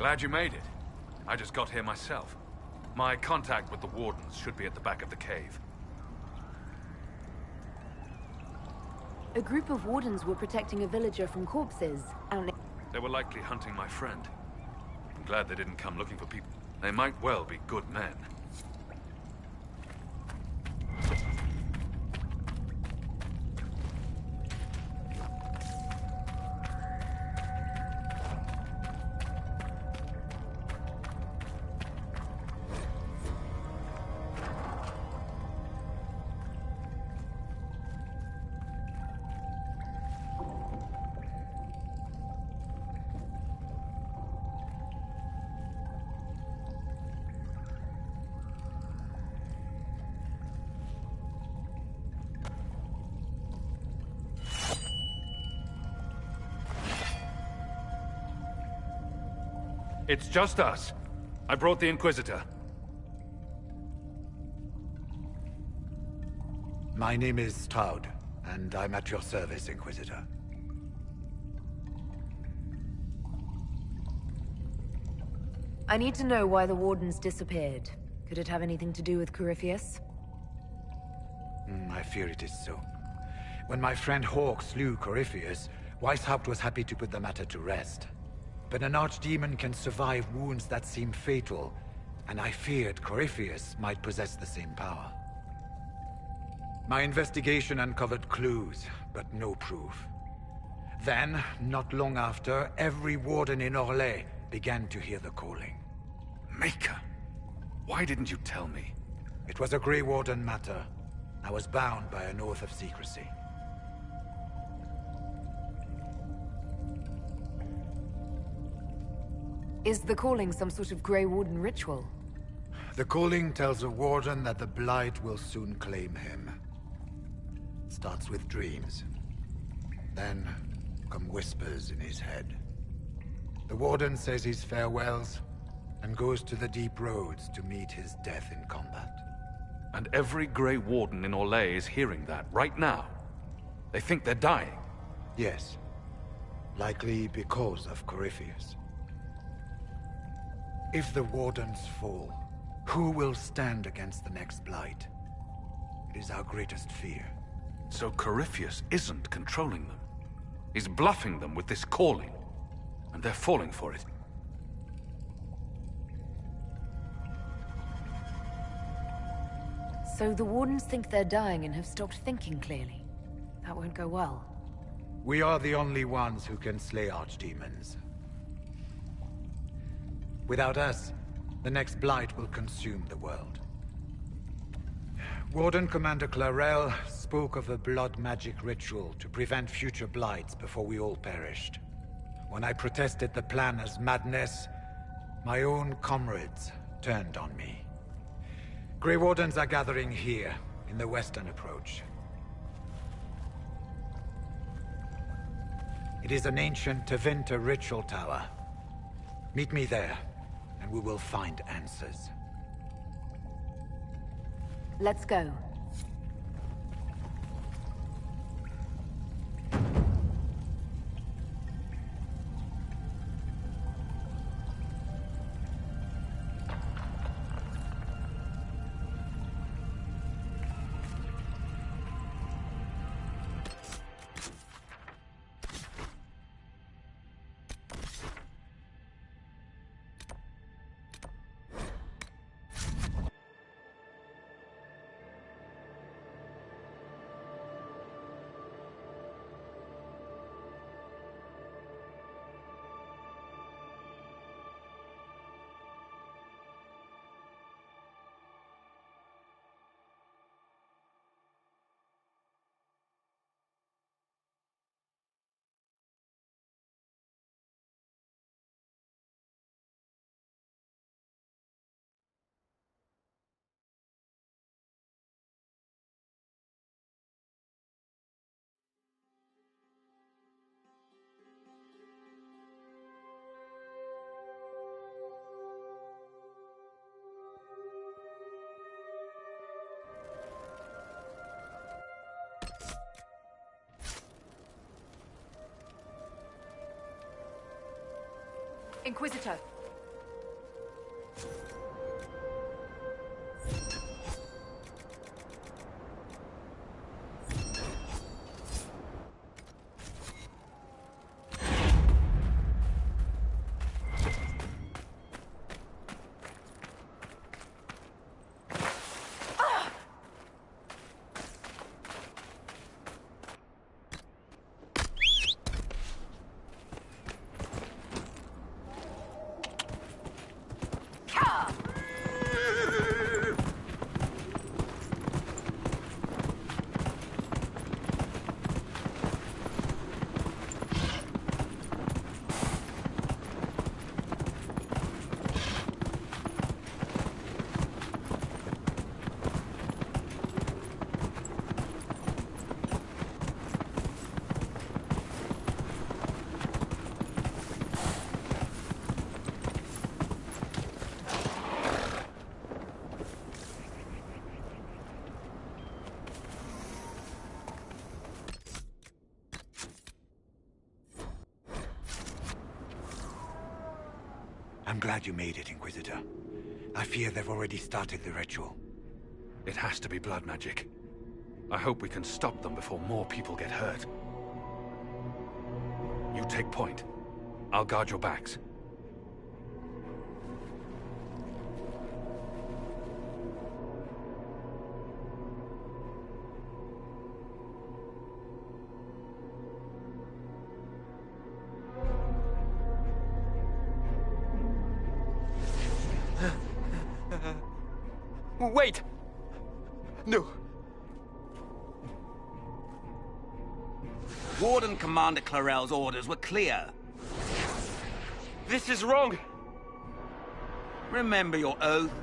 Glad you made it. I just got here myself. My contact with the Wardens should be at the back of the cave. A group of Wardens were protecting a villager from corpses out near... They were likely hunting my friend. I'm glad they didn't come looking for people. They might well be good men. It's just us. I brought the Inquisitor. My name is Toud, and I'm at your service, Inquisitor. I need to know why the Wardens disappeared. Could it have anything to do with Corypheus? I fear it is so. When my friend Hawk slew Corypheus, Weishaupt was happy to put the matter to rest. But an archdemon can survive wounds that seem fatal, and I feared Corypheus might possess the same power. My investigation uncovered clues, but no proof. Then, not long after, every warden in Orlais began to hear the calling. Maker, why didn't you tell me? It was a Grey Warden matter. I was bound by an oath of secrecy. Is the calling some sort of Grey Warden ritual? The calling tells a warden that the Blight will soon claim him. It starts with dreams. Then come whispers in his head. The warden says his farewells and goes to the deep roads to meet his death in combat. And every Grey Warden in Orlais is hearing that right now. They think they're dying. Yes. Likely because of Corypheus. If the Wardens fall, who will stand against the next Blight? It is our greatest fear. So Corypheus isn't controlling them. He's bluffing them with this calling. And they're falling for it. So the Wardens think they're dying and have stopped thinking clearly. That won't go well. We are the only ones who can slay archdemons. Without us, the next Blight will consume the world. Warden Commander Clarel spoke of a blood magic ritual to prevent future Blights before we all perished. When I protested the plan as madness, my own comrades turned on me. Grey Wardens are gathering here, in the western approach. It is an ancient Tevinter ritual tower. Meet me there, and we will find answers. Let's go. Inquisitor, I'm glad you made it, Inquisitor. I fear they've already started the ritual. It has to be blood magic. I hope we can stop them before more people get hurt. You take point. I'll guard your backs. Wait! No. Warden Commander Clarel's orders were clear. This is wrong! Remember your oath.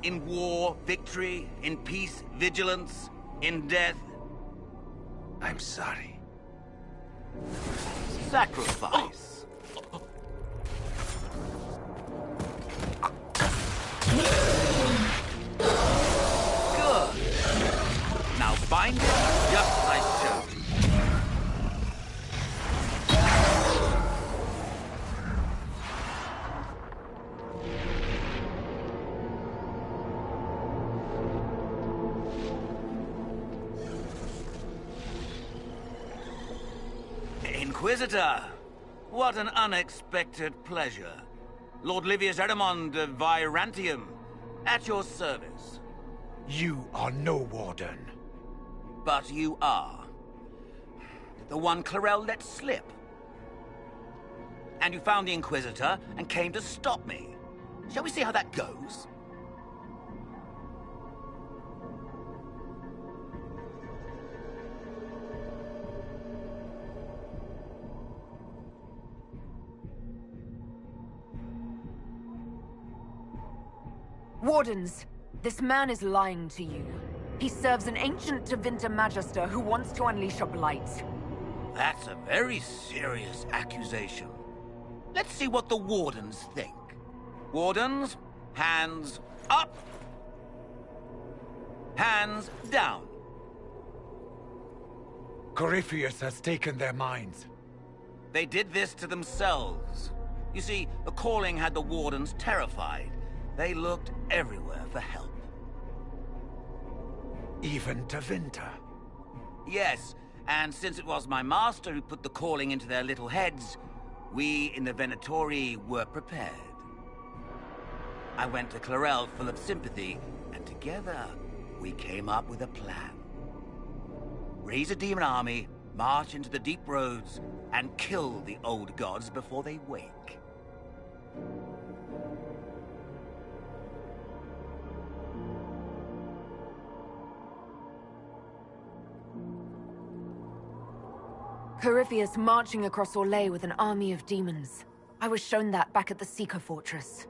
In war, victory. In peace, vigilance. In death, I'm sorry. sacrifice. Good. Now bind it just as I showed you. Inquisitor, what an unexpected pleasure. Lord Livius Erimond of Virantium, at your service. You are no warden. But you are. The one Clarel let slip. And you found the Inquisitor and came to stop me. Shall we see how that goes? Wardens, this man is lying to you. He serves an ancient Tevinter Magister who wants to unleash a blight. That's a very serious accusation. Let's see what the Wardens think. Wardens, hands up. Hands down. Corypheus has taken their minds. They did this to themselves. You see, the calling had the Wardens terrified. They looked everywhere for help. Even Tevinter. Yes, and since it was my master who put the calling into their little heads, we in the Venatori were prepared. I went to Clarel full of sympathy, and together we came up with a plan. Raise a demon army, march into the deep roads, and kill the old gods before they wake. Corypheus marching across Orlais with an army of demons. I was shown that back at the Seeker Fortress.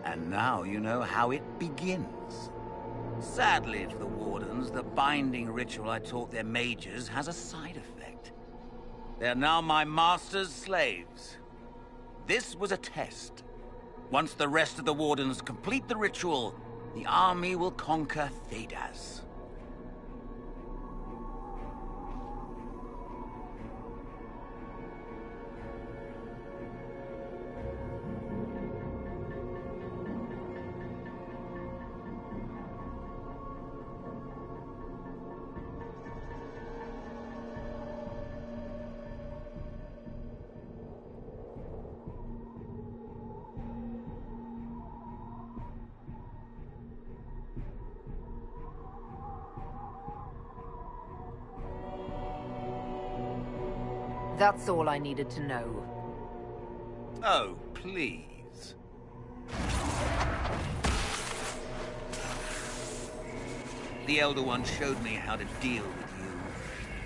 And now you know how it begins. Sadly for the Wardens, the binding ritual I taught their mages has a side effect. They're now my master's slaves. This was a test. Once the rest of the Wardens complete the ritual, the army will conquer Thedas. That's all I needed to know. Oh, please. The Elder One showed me how to deal with you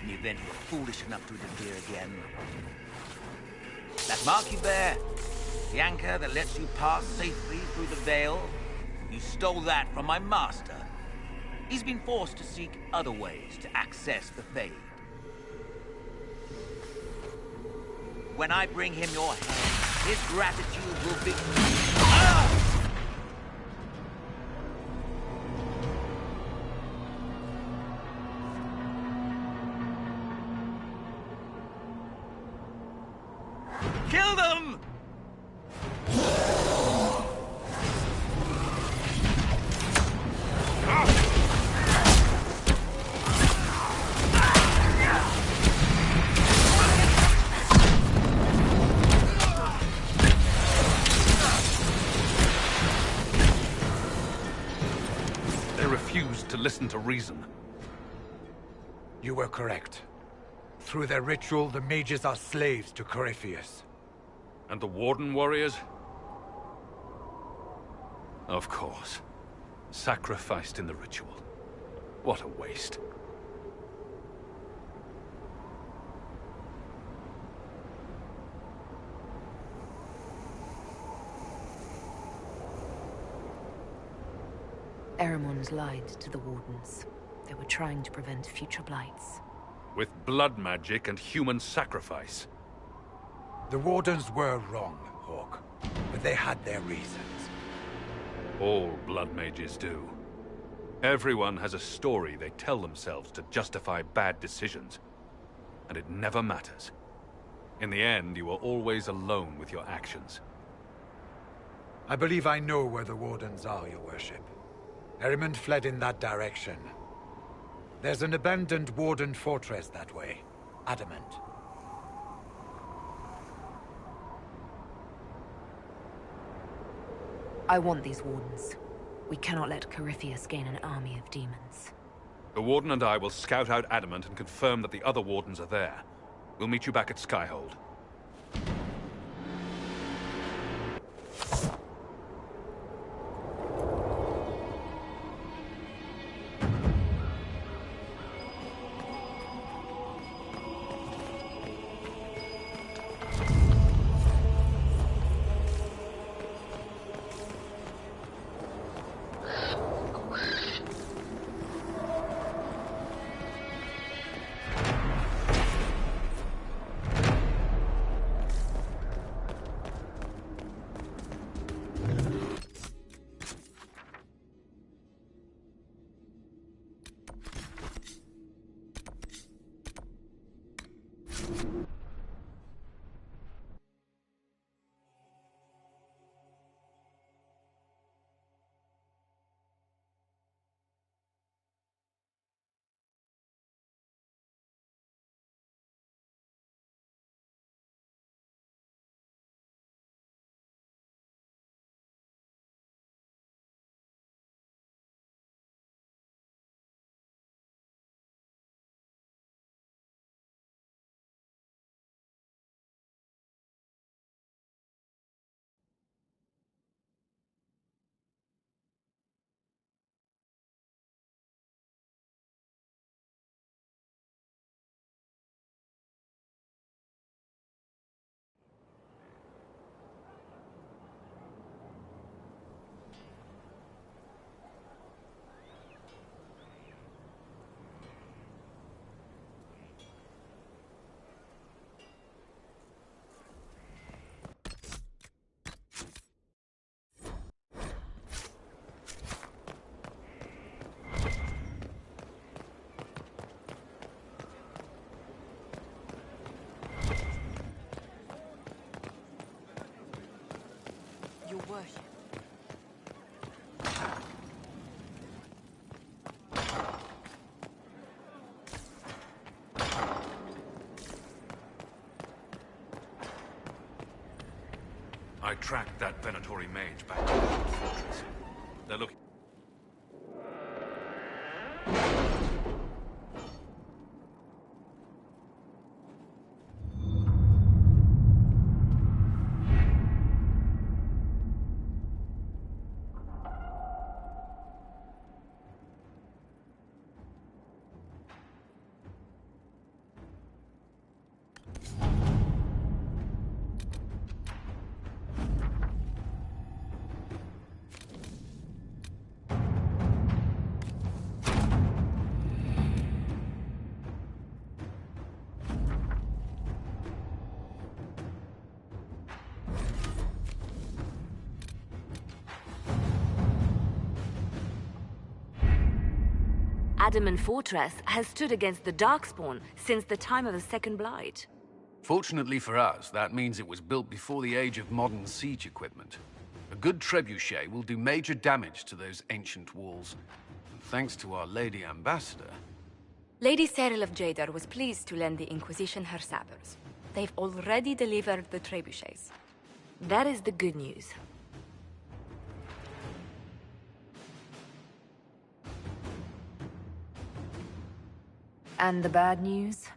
in the event you were foolish enough to interfere again. That mark you bear, the anchor that lets you pass safely through the veil, you stole that from my master. He's been forced to seek other ways to access the Fade. When I bring him your head, his gratitude will be... Ah! Kill them! refused to listen to reason. You were correct. Through their ritual, the mages are slaves to Corypheus. And the Warden warriors? Of course. Sacrificed in the ritual. What a waste. Eremon's lied to the Wardens. They were trying to prevent future blights. With blood magic and human sacrifice. The Wardens were wrong, Hawk. But they had their reasons. All blood mages do. Everyone has a story they tell themselves to justify bad decisions. And it never matters. In the end, you are always alone with your actions. I believe I know where the Wardens are, Your Worship. Erimond fled in that direction. There's an abandoned Warden fortress that way. Adamant. I want these Wardens. We cannot let Corypheus gain an army of demons. The Warden and I will scout out Adamant and confirm that the other Wardens are there. We'll meet you back at Skyhold. Your Worship. I tracked that Venatori mage back to the fortress. They're looking... Adamant Fortress has stood against the Darkspawn since the time of the Second Blight. Fortunately for us, that means it was built before the age of modern siege equipment. A good trebuchet will do major damage to those ancient walls. And thanks to our Lady Ambassador... Lady Cyril of Jadar was pleased to lend the Inquisition her sabers. They've already delivered the trebuchets. That is the good news. And the bad news?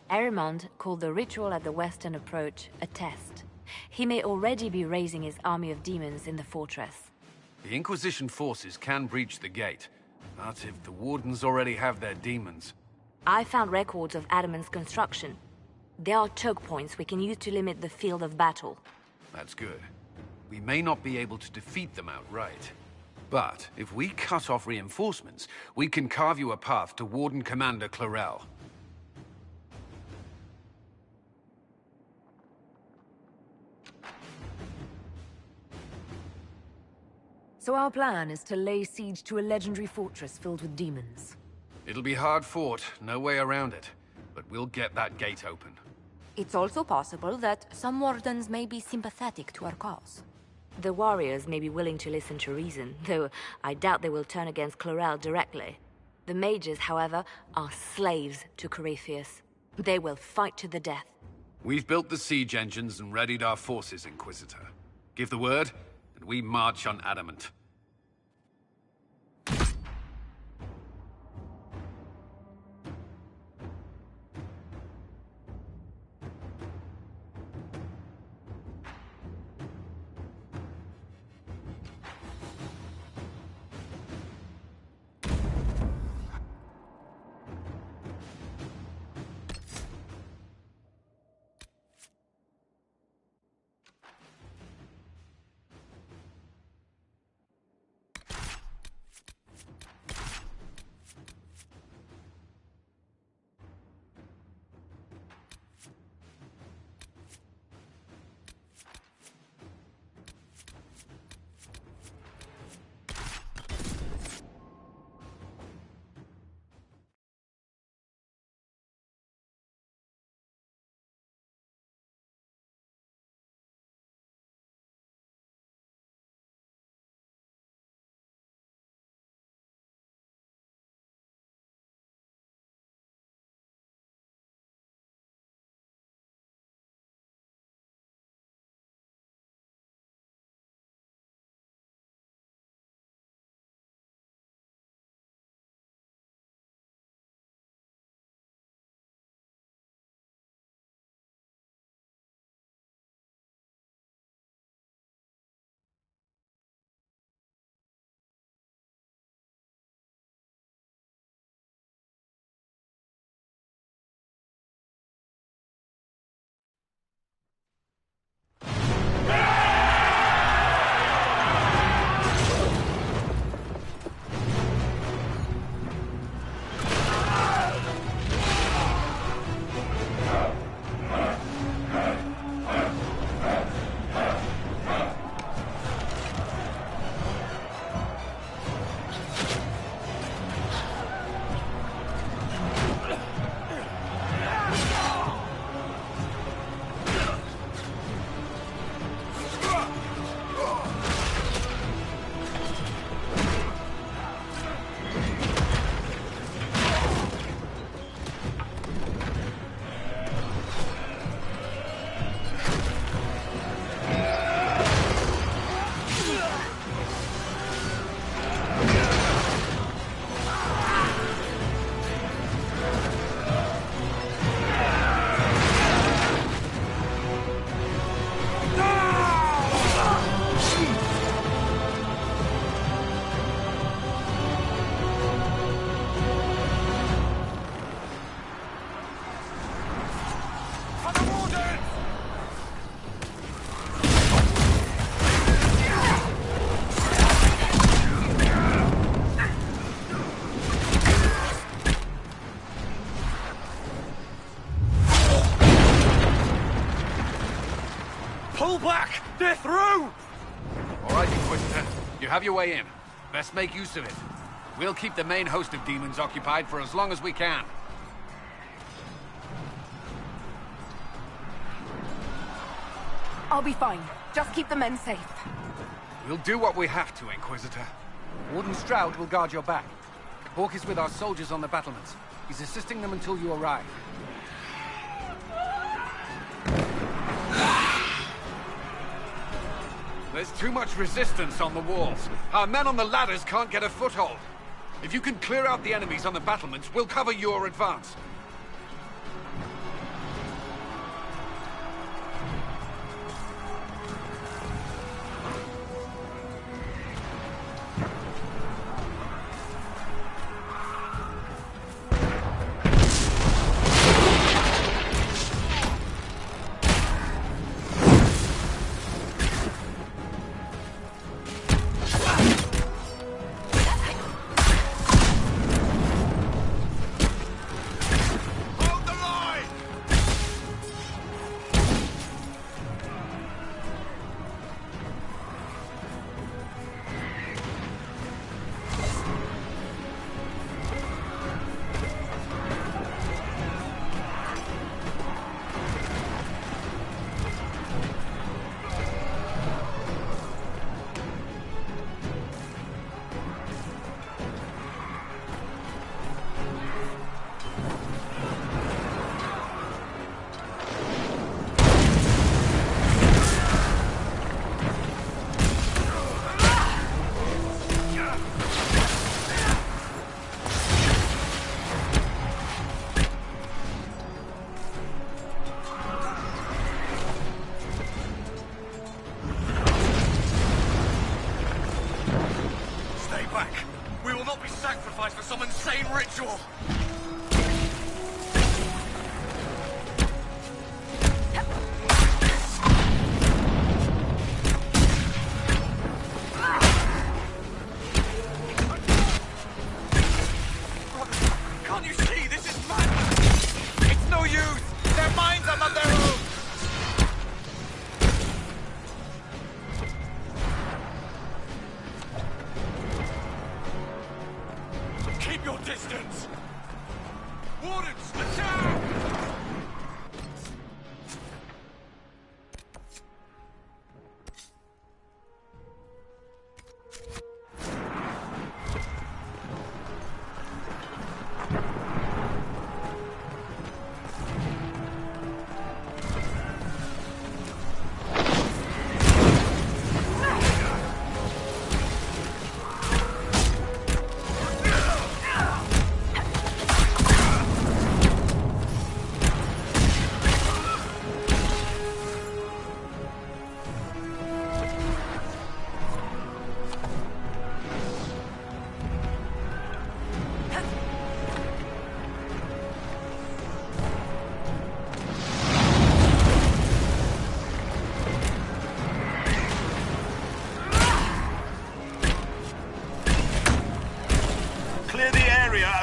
Erimond called the ritual at the western approach a test. He may already be raising his army of demons in the fortress. The Inquisition forces can breach the gate, but if the Wardens already have their demons... I found records of Adamant's construction. There are choke points we can use to limit the field of battle. That's good. We may not be able to defeat them outright. But if we cut off reinforcements, we can carve you a path to Warden Commander Clarel. So our plan is to lay siege to a legendary fortress filled with demons. It'll be hard fought, no way around it. But we'll get that gate open. It's also possible that some Wardens may be sympathetic to our cause. The warriors may be willing to listen to reason, though I doubt they will turn against Clarel directly. The mages, however, are slaves to Corypheus. They will fight to the death. We've built the siege engines and readied our forces, Inquisitor. Give the word, and we march on Adamant. Pull back! They're through! All right, Inquisitor. You have your way in. Best make use of it. We'll keep the main host of demons occupied for as long as we can. I'll be fine. Just keep the men safe. We'll do what we have to, Inquisitor. Warden Stroud will guard your back. Hawk is with our soldiers on the battlements. He's assisting them until you arrive. There's too much resistance on the walls. Our men on the ladders can't get a foothold. If you can clear out the enemies on the battlements, we'll cover your advance.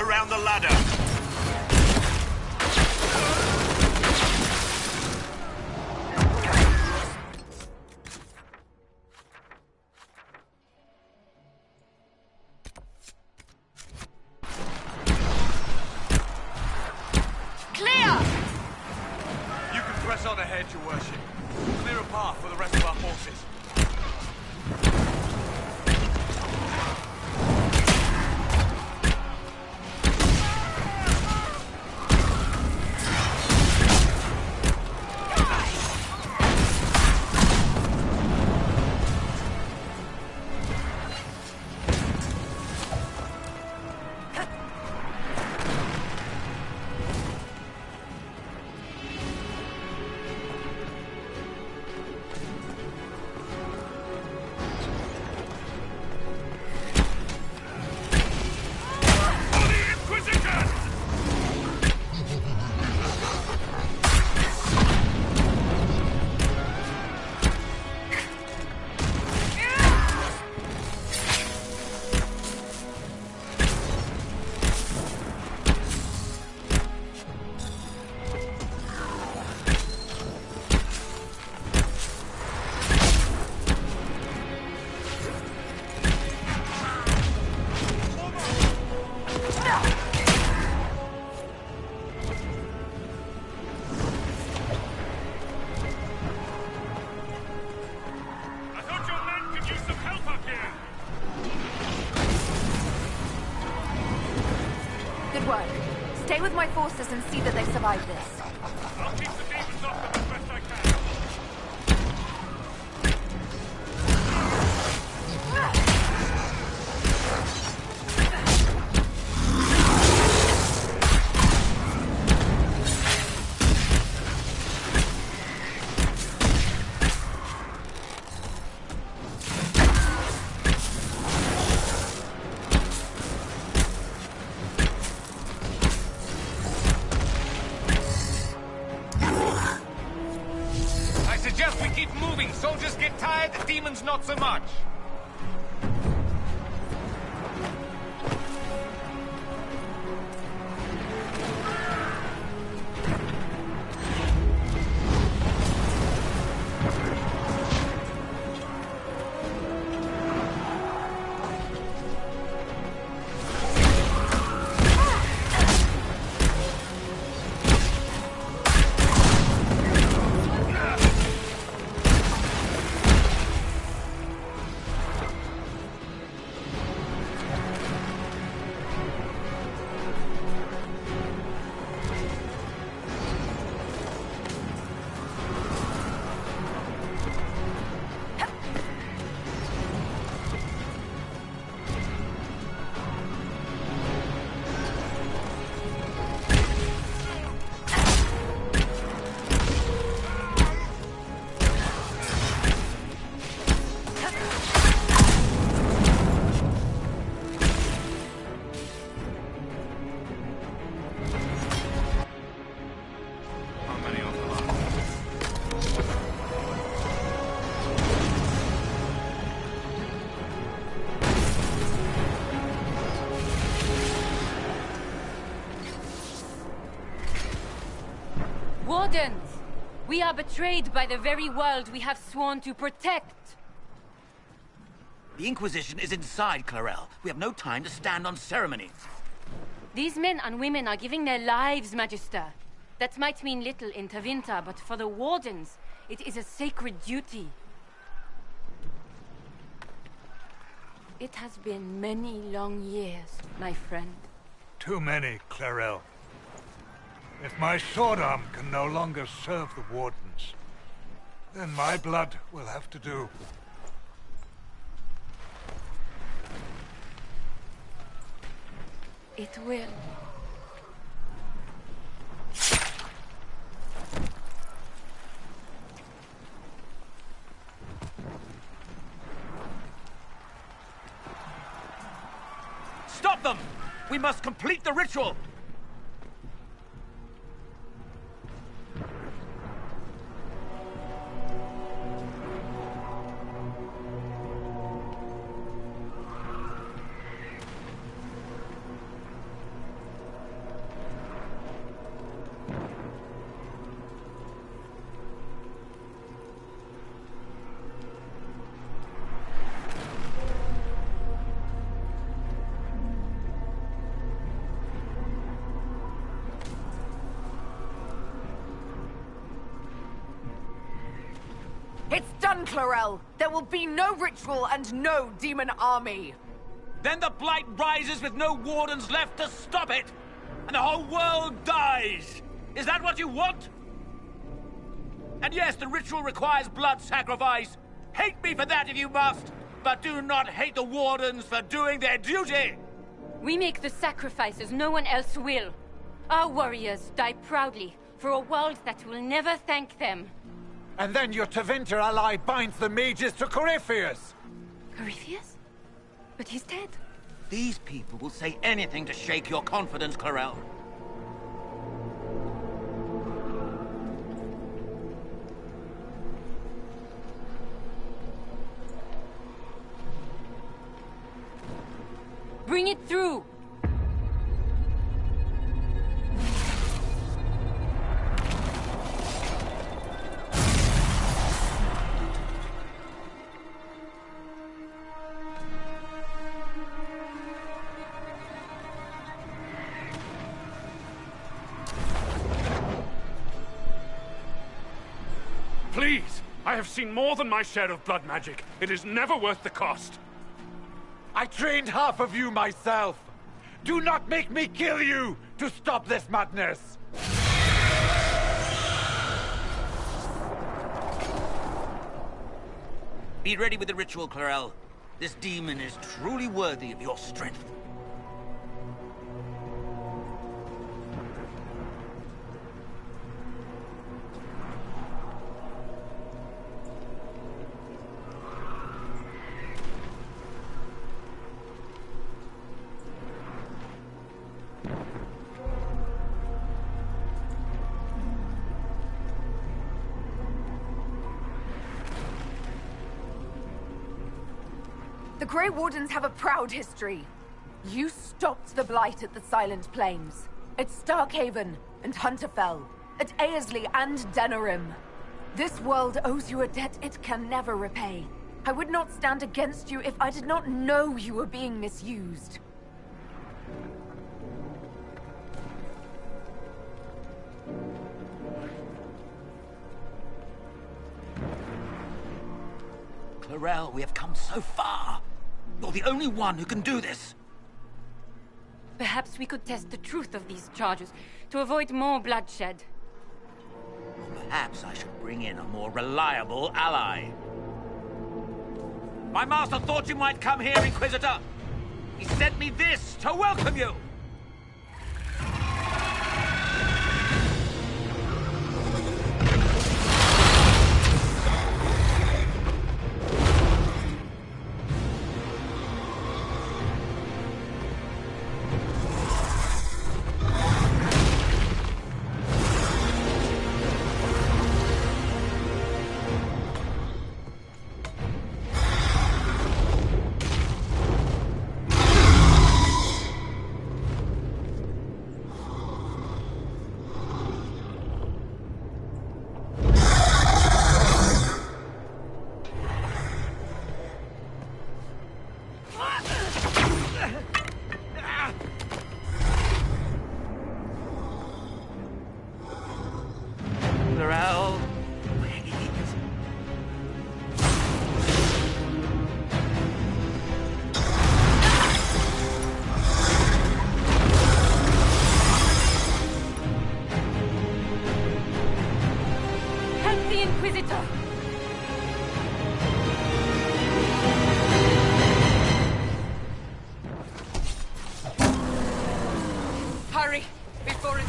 Around the ladder. Clear! You can press on ahead, Your Worship. Clear a path for the rest of our forces. Good work. Stay with my forces and see that they survive this. I'll keep the demons off them as best I can. demons not so much. Wardens! We are betrayed by the very world we have sworn to protect! The Inquisition is inside, Clarel. We have no time to stand on ceremony. These men and women are giving their lives, Magister. That might mean little in Tevinter, but for the Wardens, it is a sacred duty. It has been many long years, my friend. Too many, Clarel. If my sword arm can no longer serve the Wardens, then my blood will have to do. It will. Stop them! We must complete the ritual! It's done, Clarel! There will be no ritual and no demon army! Then the Blight rises with no Wardens left to stop it! And the whole world dies! Is that what you want? And yes, the ritual requires blood sacrifice. Hate me for that if you must, but do not hate the Wardens for doing their duty! We make the sacrifices no one else will. Our warriors die proudly for a world that will never thank them. And then your Tevinter ally binds the mages to Corypheus! Corypheus? But he's dead. These people will say anything to shake your confidence, Clarel. Bring it through! Please! I have seen more than my share of blood magic. It is never worth the cost. I trained half of you myself! Do not make me kill you to stop this madness! Be ready with the ritual, Clarel. This demon is truly worthy of your strength. The Grey Wardens have a proud history. You stopped the Blight at the Silent Plains, at Starkhaven and Hunterfell, at Aesley and Denerim. This world owes you a debt it can never repay. I would not stand against you if I did not know you were being misused. Clarel, we have come so far. You're the only one who can do this. Perhaps we could test the truth of these charges to avoid more bloodshed. Or perhaps I should bring in a more reliable ally. My master thought you might come here, Inquisitor. He sent me this to welcome you. Hurry, before it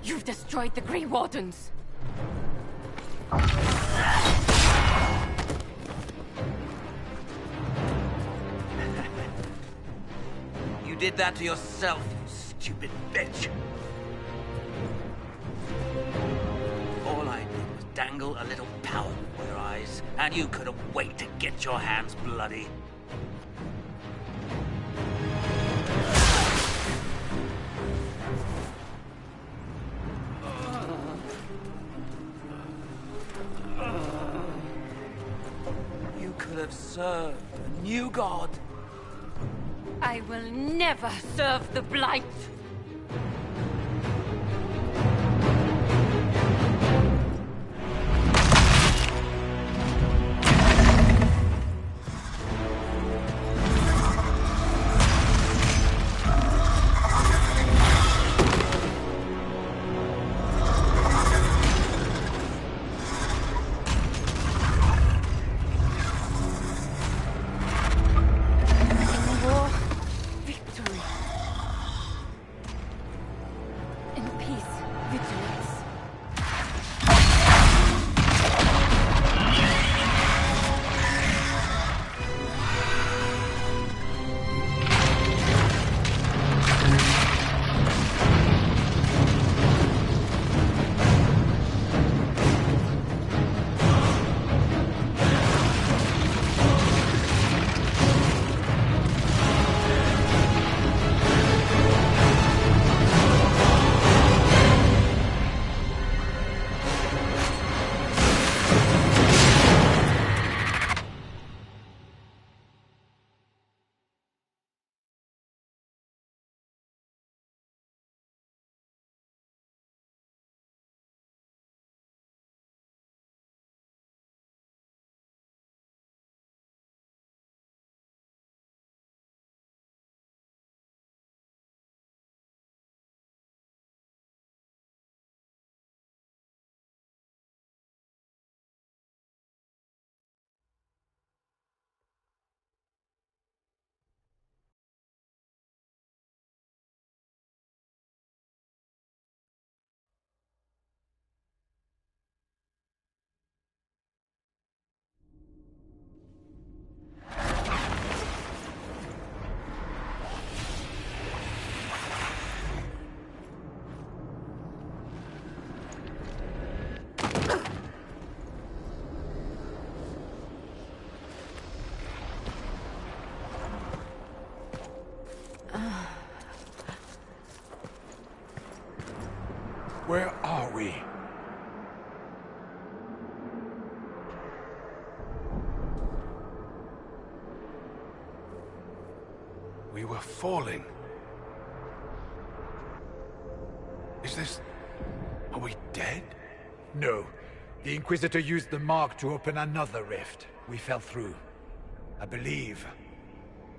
You've destroyed the Grey Wardens. You did that to yourself, you stupid bitch. All I did was dangle a little power before your eyes, and you couldn't wait to get your hands bloody. serve a new god. I will never serve the Blight! Where are we? We were falling. Is this... Are we dead? No. The Inquisitor used the mark to open another rift. We fell through. I believe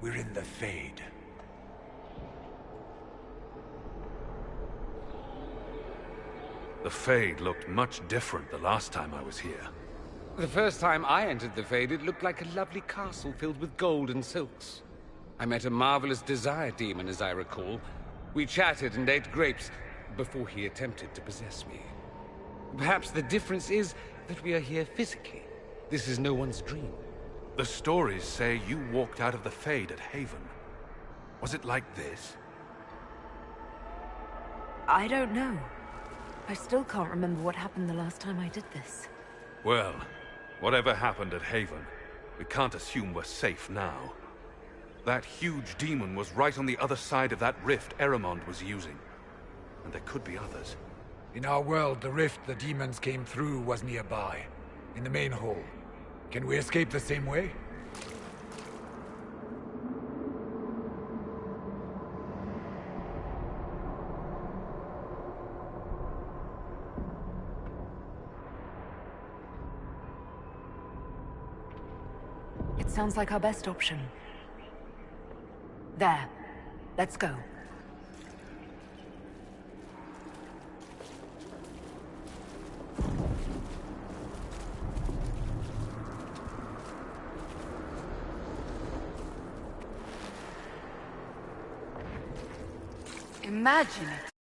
we're in the Fade. The Fade looked much different the last time I was here. The first time I entered the Fade, it looked like a lovely castle filled with gold and silks. I met a marvelous desire demon, as I recall. We chatted and ate grapes before he attempted to possess me. Perhaps the difference is that we are here physically. This is no one's dream. The stories say you walked out of the Fade at Haven. Was it like this? I don't know. I still can't remember what happened the last time I did this. Well, whatever happened at Haven, we can't assume we're safe now. That huge demon was right on the other side of that rift Eramond was using. And there could be others. In our world, the rift the demons came through was nearby, in the main hall. Can we escape the same way? It sounds like our best option. There. Let's go. Imagine it.